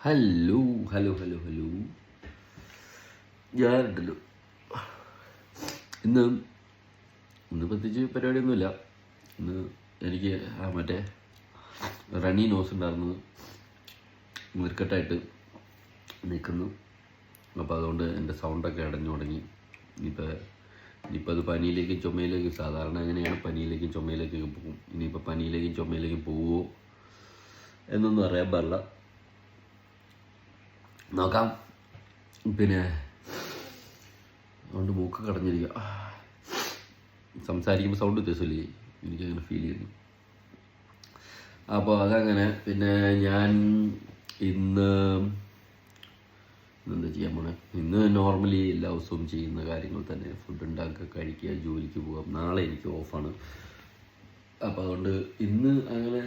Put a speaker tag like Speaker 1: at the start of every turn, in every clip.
Speaker 1: Hello hello hello hello ഞാനുണ്ടല്ലോ ഇന്ന് പ്രത്യേകിച്ച് പരിപാടിയൊന്നുമില്ല. ഇന്ന് എനിക്ക് മറ്റേ റണ്ണി നോസ് ഉണ്ടായിരുന്നത് മുരിക്കട്ടായിട്ട് നിൽക്കുന്നു. അപ്പോൾ അതുകൊണ്ട് എൻ്റെ സൗണ്ടൊക്കെ അടഞ്ഞു തുടങ്ങി. ഇനിയിപ്പോൾ അത് പനിയിലേക്കും ചുമയിലേക്കും, സാധാരണ അങ്ങനെയാണ് പനിയിലേക്കും ചുമയിലേക്കൊക്കെ പോകും. ഇനിയിപ്പോൾ പനിയിലേക്കും ചുമയിലേക്കും പോവുമോ എന്നൊന്നും അറിയാൻ പാടില്ല, നോക്കാം. പിന്നെ അതുകൊണ്ട് മൂക്ക് കടഞ്ഞിരിക്കുക, സംസാരിക്കുമ്പോൾ സൗണ്ട് വ്യത്യാസമില്ലേ, എനിക്കങ്ങനെ ഫീൽ ചെയ്യുന്നു. അപ്പോൾ അതങ്ങനെ. പിന്നെ ഞാൻ ഇന്ന് എന്താ ചെയ്യാൻ പോണേ, ഇന്ന് നോർമലി എല്ലാ ദിവസവും ചെയ്യുന്ന കാര്യങ്ങൾ തന്നെ. ഫുഡ് ഉണ്ടാക്കുക, കഴിക്കുക, ജോലിക്ക് പോകാം. നാളെ എനിക്ക് ഓഫാണ്. അപ്പോൾ അതുകൊണ്ട് ഇന്ന് അങ്ങനെ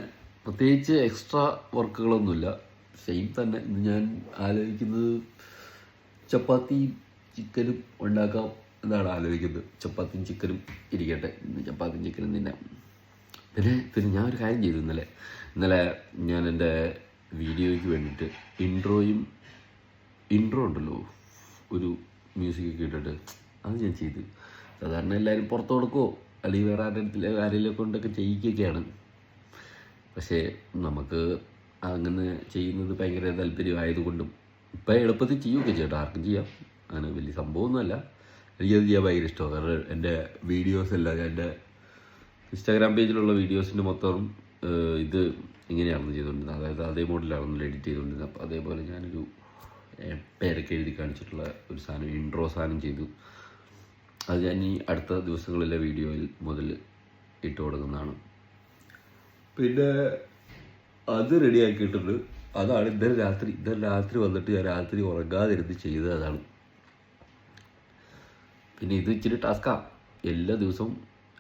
Speaker 1: പ്രത്യേകിച്ച് എക്സ്ട്രാ വർക്കുകളൊന്നുമില്ല, സെയിം തന്നെ. ഇന്ന് ഞാൻ ആലോചിക്കുന്നത് ചപ്പാത്തിയും ചിക്കനും ഉണ്ടാക്കാം എന്നാണ് ആലോചിക്കുന്നത്. ചപ്പാത്തിയും ചിക്കനും ഇരിക്കട്ടെ, ഇന്ന് ചപ്പാത്തിയും ചിക്കനും തിന്നാം. പിന്നെ ഞാൻ ഒരു കാര്യം ചെയ്തു. ഇന്നലെ ഞാൻ എൻ്റെ വീഡിയോയ്ക്ക് വേണ്ടിയിട്ട് ഇൻട്രോ ഉണ്ടല്ലോ, ഒരു മ്യൂസിക്കൊക്കെ ഇട്ടിട്ട് അത് ഞാൻ ചെയ്തു. സാധാരണ എല്ലാവരും പുറത്ത് കൊടുക്കുമോ അല്ലെങ്കിൽ വേറെ ആരെങ്കിലും കൊണ്ടൊക്കെ ചെയ്യിക്കുകയൊക്കെയാണ്. പക്ഷേ നമുക്ക് അങ്ങനെ ചെയ്യുന്നത് ഭയങ്കര താല്പര്യമായതുകൊണ്ടും ഇപ്പം എളുപ്പത്തിൽ ചെയ്യുകയൊക്കെ ചെയ്യട്ടെ, ആർക്കും ചെയ്യാം, അങ്ങനെ വലിയ സംഭവമൊന്നുമല്ല. എനിക്കത് ചെയ്യാൻ ഭയങ്കര ഇഷ്ടമാണ്. കാരണം എൻ്റെ വീഡിയോസെല്ലാം, എൻ്റെ ഇൻസ്റ്റാഗ്രാം പേജിലുള്ള വീഡിയോസിൻ്റെ മൊത്തം ഇത് ഇങ്ങനെയാണെന്ന് ചെയ്തുകൊണ്ടിരുന്നത്, അതായത് അതേ മോഡലാണെന്ന് എഡിറ്റ് ചെയ്തുകൊണ്ടിരുന്നത്. അപ്പോൾ അതേപോലെ ഞാനൊരു പേരൊക്കെ എഴുതി കാണിച്ചിട്ടുള്ള ഒരു സാധനം, ഇൻട്രോ സാധനം ചെയ്തു. അത് ഞാൻ ഈ അടുത്ത ദിവസങ്ങളിലെ വീഡിയോയിൽ മുതൽ ഇട്ട് കൊടുക്കുന്നതാണ്. പിന്നെ അത് റെഡിയാക്കിയിട്ടുണ്ട്. അതാണ് ഇന്നലെ രാത്രി വന്നിട്ട് ഞാൻ രാത്രി ഉറങ്ങാതിരുന്ന് ചെയ്തത് അതാണ്. പിന്നെ ഇത് ഇച്ചിരി ടാസ്ക്കാണ്. എല്ലാ ദിവസവും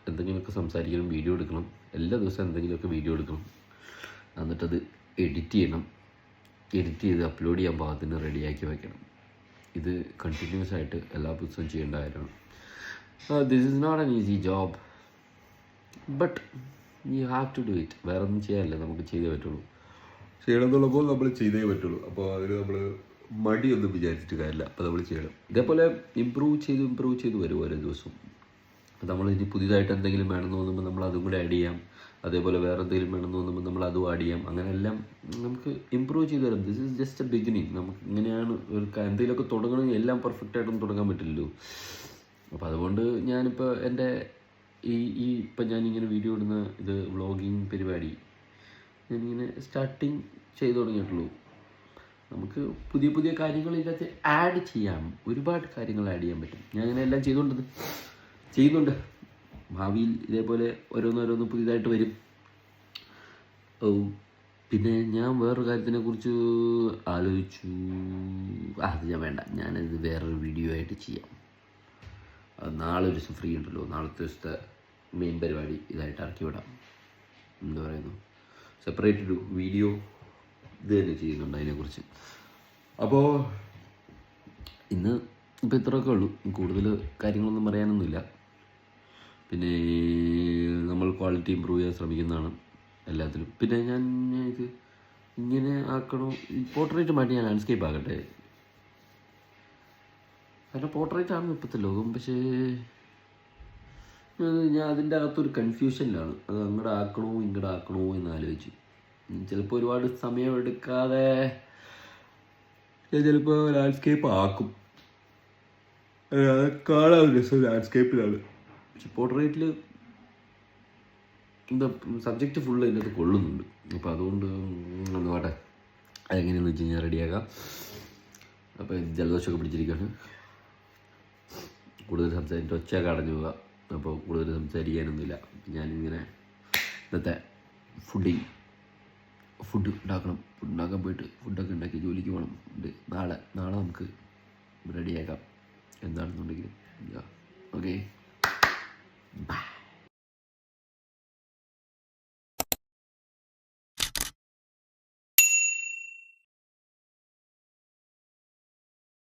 Speaker 1: എന്തെങ്കിലുമൊക്കെ സംസാരിക്കണം, വീഡിയോ എടുക്കണം. എല്ലാ ദിവസവും എന്തെങ്കിലുമൊക്കെ വീഡിയോ എടുക്കണം, എന്നിട്ടത് എഡിറ്റ് ചെയ്യണം. എഡിറ്റ് ചെയ്ത് അപ്ലോഡ് ചെയ്യാൻ പാകത്തിന് റെഡിയാക്കി വയ്ക്കണം. ഇത് കണ്ടിന്യൂസ് ആയിട്ട് എല്ലാ ദിവസവും ചെയ്യേണ്ട കാര്യമാണ്. This is not an easy job, but you have to do it. വേറെ ഒന്നും ചെയ്യാനില്ല, നമുക്ക് ചെയ്തേ പറ്റുള്ളൂ. ചെയ്യണമെന്നുള്ളപ്പോൾ നമ്മൾ ചെയ്തേ പറ്റുള്ളൂ. അപ്പോൾ അതിന് നമ്മൾ മടിയൊന്നും വിചാരിച്ചിട്ട് കാര്യമില്ല. അപ്പോൾ നമ്മൾ ചെയ്യണം. ഇതേപോലെ ഇമ്പ്രൂവ് ചെയ്ത് വരും ഓരോ ദിവസവും. അപ്പോൾ നമ്മൾ ഇനി പുതിയതായിട്ട് എന്തെങ്കിലും വേണമെന്ന് തോന്നുമ്പോൾ നമ്മൾ അതും കൂടെ ആഡ് ചെയ്യാം. അതേപോലെ വേറെ എന്തെങ്കിലും വേണമെന്ന് തോന്നുമ്പോൾ നമ്മൾ അതും ആഡ് ചെയ്യാം. അങ്ങനെ എല്ലാം നമുക്ക് ഇമ്പ്രൂവ് ചെയ്ത് വരും. This is just A beginning. നമുക്ക് ഇങ്ങനെയാണ് എന്തെങ്കിലുമൊക്കെ തുടങ്ങണമെങ്കിൽ എല്ലാം പെർഫെക്റ്റായിട്ടൊന്നും തുടങ്ങാൻ പറ്റില്ലല്ലോ. അപ്പോൾ അതുകൊണ്ട് ഞാനിപ്പോൾ എൻ്റെ ഇപ്പം ഞാനിങ്ങനെ വീഡിയോ ഇടുന്ന ഇത് വ്ളോഗിങ് പരിപാടി ഞാനിങ്ങനെ സ്റ്റാർട്ടിങ് ചെയ്തു തുടങ്ങിയിട്ടുള്ളൂ. നമുക്ക് പുതിയ കാര്യങ്ങൾ ഇതിനകത്ത് ആഡ് ചെയ്യാം, ഒരുപാട് കാര്യങ്ങൾ ആഡ് ചെയ്യാൻ പറ്റും. ഞാൻ അങ്ങനെ എല്ലാം ചെയ്യുന്നുണ്ട്. ഭാവിയിൽ ഇതേപോലെ ഓരോന്നോരോന്ന് പുതിയതായിട്ട് വരും. പിന്നെ ഞാൻ വേറൊരു കാര്യത്തിനെ കുറിച്ച് ആലോചിച്ചു. അത് ഞാൻ വേണ്ട, ഞാനത് വേറൊരു വീഡിയോ ആയിട്ട് ചെയ്യാം. നാളെ ഒരു ദിവസം ഫ്രീ ഉണ്ടല്ലോ, നാളത്തെ ദിവസത്തെ മെയിൻ പരിപാടി ഇതായിട്ട് ഇറക്കി വിടാം. എന്താ പറയുന്നു, സെപ്പറേറ്റ് ഒരു വീഡിയോ ഇത് തന്നെ ചെയ്യുന്നുണ്ട് അതിനെക്കുറിച്ച്. അപ്പോൾ ഇന്ന് ഇപ്പോൾ ഇത്രയൊക്കെ ഉള്ളൂ, കൂടുതൽ കാര്യങ്ങളൊന്നും പറയാനൊന്നുമില്ല. പിന്നെ നമ്മൾ ക്വാളിറ്റി ഇമ്പ്രൂവ് ചെയ്യാൻ ശ്രമിക്കുന്നതാണ് എല്ലാത്തിലും. പിന്നെ ഞാൻ ഇത് ഇങ്ങനെ ആക്കണോ, പോർട്രേറ്റ് മാറ്റി ഞാൻ ലാൻഡ്സ്കേപ്പ് ആക്കട്ടെ. കാരണം പോർട്രേറ്റ് ആണ് ഇപ്പോഴത്തെ ലോകം. പക്ഷേ ഞാൻ അതിൻ്റെ അകത്തൊരു കൺഫ്യൂഷനിലാണ്, അത് അങ്ങോട്ട് ആക്കണോ എന്ന് ആലോചിച്ചു. ചിലപ്പോൾ ഒരുപാട് സമയമെടുക്കാതെ ഞാൻ ചിലപ്പോൾ ലാൻഡ്സ്കേപ്പ് ആക്കും. കാണാൻ രസം ലാൻഡ്സ്കേപ്പിലാണ്. പക്ഷെ പോർട്രേറ്റിൽ എന്താ സബ്ജക്റ്റ് ഫുള്ള് അതിൻ്റെ അകത്ത് കൊള്ളുന്നുണ്ട്. അപ്പോൾ അതുകൊണ്ട് ഒന്ന് വേട്ടെ, അതെങ്ങനെയാണെന്ന് വെച്ച് കഴിഞ്ഞാൽ റെഡിയാക്കാം. അപ്പോൾ ജലദോഷമൊക്കെ പിടിച്ചിരിക്കുകയാണ്, കൂടുതൽ സംസാരിച്ചിട്ട് ഒച്ചയൊക്കെ അടഞ്ഞു പോവുക. അപ്പോൾ കൂടുതൽ സംസാരിക്കാനൊന്നുമില്ല. ഞാനിങ്ങനെ ഇന്നത്തെ ഫുഡ് ഉണ്ടാക്കാൻ പോയിട്ട് ഫുഡൊക്കെ ഉണ്ടാക്കി ജോലിക്ക് പോകണം. നാളെ നമുക്ക് റെഡിയാക്കാം എന്താണെന്നുണ്ടെങ്കിൽ. ഓക്കെ.